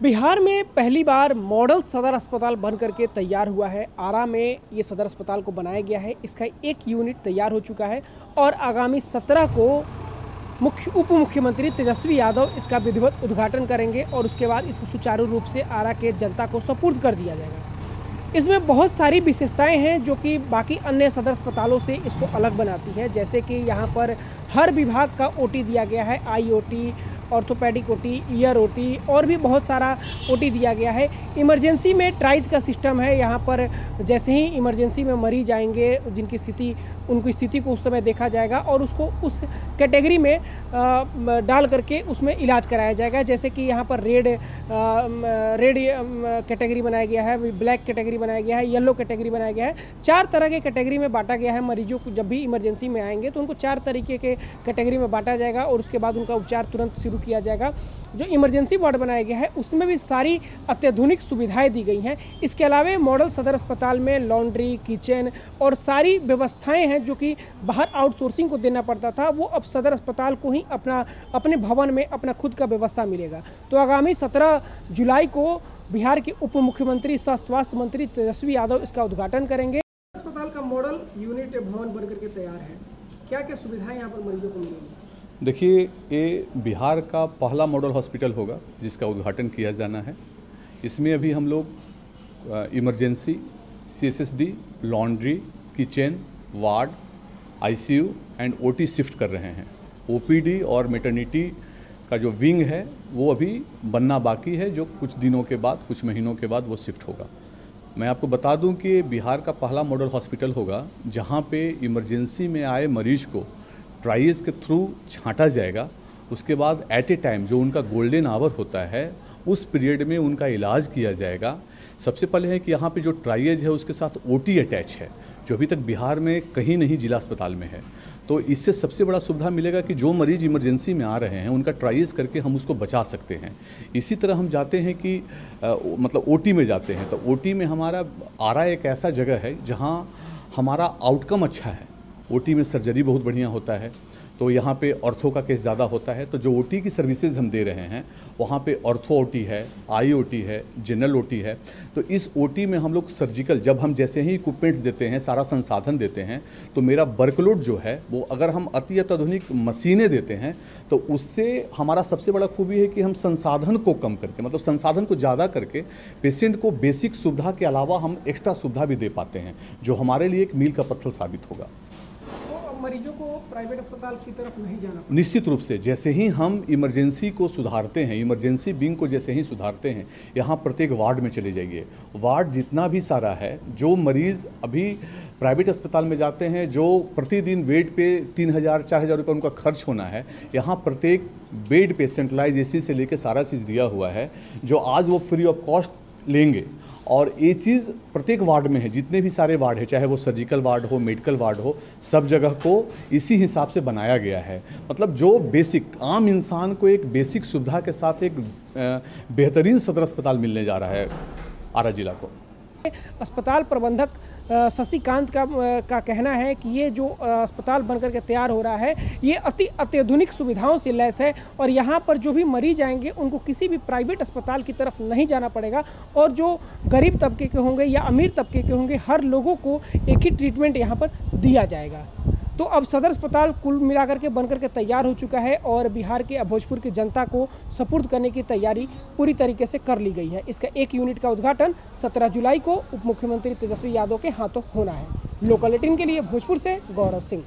बिहार में पहली बार मॉडल सदर अस्पताल बन करके तैयार हुआ है। आरा में ये सदर अस्पताल को बनाया गया है। इसका एक यूनिट तैयार हो चुका है और आगामी 17 को उप मुख्यमंत्री तेजस्वी यादव इसका विधिवत उद्घाटन करेंगे और उसके बाद इसको सुचारू रूप से आरा के जनता को सुपुर्द कर दिया जाएगा। इसमें बहुत सारी विशेषताएं हैं जो कि बाकी अन्य सदर अस्पतालों से इसको अलग बनाती है। जैसे कि यहाँ पर हर विभाग का ओटी दिया गया है, IoT, orthopaedic OT, year OT और भी बहुत सारा ओटी दिया गया है। इमरजेंसी में ट्राइज का सिस्टम है। यहाँ पर जैसे ही इमरजेंसी में मरीज आएंगे उनकी स्थिति को उस समय देखा जाएगा और उसको उस कैटेगरी में डाल करके उसमें इलाज कराया जाएगा। जैसे कि यहाँ पर रेड कैटेगरी बनाया गया है, ब्लैक कैटेगरी बनाया गया है, येलो कैटेगरी बनाया गया है। 4 तरह के कैटेगरी में बांटा गया है। मरीजों को जब भी इमरजेंसी में आएंगे तो उनको 4 तरीके के कैटेगरी में बांटा जाएगा और उसके बाद उनका उपचार तुरंत शुरू किया जाएगा। जो इमरजेंसी वार्ड बनाया गया है उसमें भी सारी अत्याधुनिक सुविधाएं दी गई हैं। इसके अलावा मॉडल सदर अस्पताल में लॉन्ड्री, किचन और सारी व्यवस्थाएं हैं जो कि बाहर आउटसोर्सिंग को देना पड़ता था, वो अब सदर अस्पताल को ही अपने भवन में अपना खुद का व्यवस्था मिलेगा। तो आगामी 17 जुलाई को बिहार के उप मुख्यमंत्री सह स्वास्थ्य मंत्री तेजस्वी यादव इसका उद्घाटन करेंगे। अस्पताल का मॉडल यूनिट भवन बनकर के तैयार है। क्या क्या सुविधाएं यहाँ पर मरीजों को मिलेंगी? देखिए, ये बिहार का पहला मॉडल हॉस्पिटल होगा जिसका उद्घाटन किया जाना है। इसमें अभी हम लोग emergency, CSSD, laundry, kitchen, ward, ICU and OT shift कर रहे हैं। OPD और मैटरनिटी का जो विंग है वो अभी बनना बाकी है, जो कुछ दिनों के बाद, कुछ महीनों के बाद वो शिफ्ट होगा। मैं आपको बता दूं कि बिहार का पहला मॉडल हॉस्पिटल होगा जहां पे इमरजेंसी में आए मरीज को ट्राइज के थ्रू छांटा जाएगा। उसके बाद एट ए टाइम जो उनका गोल्डन आवर होता है उस पीरियड में उनका इलाज किया जाएगा। सबसे पहले है कि यहाँ पे जो ट्राइज है उसके साथ OT अटैच है, जो अभी तक बिहार में कहीं नहीं जिला अस्पताल में है। तो इससे सबसे बड़ा सुविधा मिलेगा कि जो मरीज इमरजेंसी में आ रहे हैं उनका ट्राइज करके हम उसको बचा सकते हैं। इसी तरह हम जाते हैं कि मतलब OT में जाते हैं तो OT में हमारा आरा एक ऐसा जगह है जहाँ हमारा आउटकम अच्छा है। OT में सर्जरी बहुत बढ़िया होता है, तो यहाँ पे ऑर्थो का केस ज़्यादा होता है। तो जो OT की सर्विसेज हम दे रहे हैं वहाँ पे ऑर्थो OT है, IOT है, जनरल OT है। तो इस OT में हम लोग सर्जिकल, जब हम जैसे ही इक्विपमेंट्स देते हैं, सारा संसाधन देते हैं, तो मेरा वर्कलोड जो है वो अगर हम अत्याधुनिक मशीनें देते हैं तो उससे हमारा सबसे बड़ा खूबी है कि हम संसाधन को कम करके, मतलब संसाधन को ज़्यादा करके पेशेंट को बेसिक सुविधा के अलावा हम एक्स्ट्रा सुविधा भी दे पाते हैं, जो हमारे लिए एक मील का पत्थर साबित होगा। मरीजों को प्राइवेट अस्पताल की तरफ नहीं जाना पड़ेगा। निश्चित रूप से जैसे ही हम इमरजेंसी को सुधारते हैं, इमरजेंसी विंग को जैसे ही सुधारते हैं, यहाँ प्रत्येक वार्ड में चले जाइए। वार्ड जितना भी सारा है, जो मरीज़ अभी प्राइवेट अस्पताल में जाते हैं, जो प्रतिदिन बेड पे 3,000-4,000 रुपये उनका खर्च होना है, यहाँ प्रत्येक बेड पे सेंट्रलाइज AC से लेकर सारा चीज़ दिया हुआ है, जो आज वो फ्री ऑफ कॉस्ट लेंगे। और ये चीज़ प्रत्येक वार्ड में है, जितने भी सारे वार्ड है, चाहे वो सर्जिकल वार्ड हो, मेडिकल वार्ड हो, सब जगह को इसी हिसाब से बनाया गया है। मतलब जो बेसिक आम इंसान को एक बेसिक सुविधा के साथ एक बेहतरीन सदर अस्पताल मिलने जा रहा है आरा जिला को। अस्पताल प्रबंधक शशिकांत का कहना है कि ये जो अस्पताल बनकर के तैयार हो रहा है ये अत्याधुनिक सुविधाओं से लैस है और यहाँ पर जो भी मरीज आएंगे उनको किसी भी प्राइवेट अस्पताल की तरफ नहीं जाना पड़ेगा और जो गरीब तबके के होंगे या अमीर तबके के होंगे, हर लोगों को एक ही ट्रीटमेंट यहाँ पर दिया जाएगा। तो अब सदर अस्पताल कुल मिलाकर के बनकर के तैयार हो चुका है और बिहार के भोजपुर की जनता को सुपुर्द करने की तैयारी पूरी तरीके से कर ली गई है। इसका एक यूनिट का उद्घाटन 17 जुलाई को उप मुख्यमंत्री तेजस्वी यादव के हाथों होना है। लोकल 18 के लिए भोजपुर से गौरव सिंह।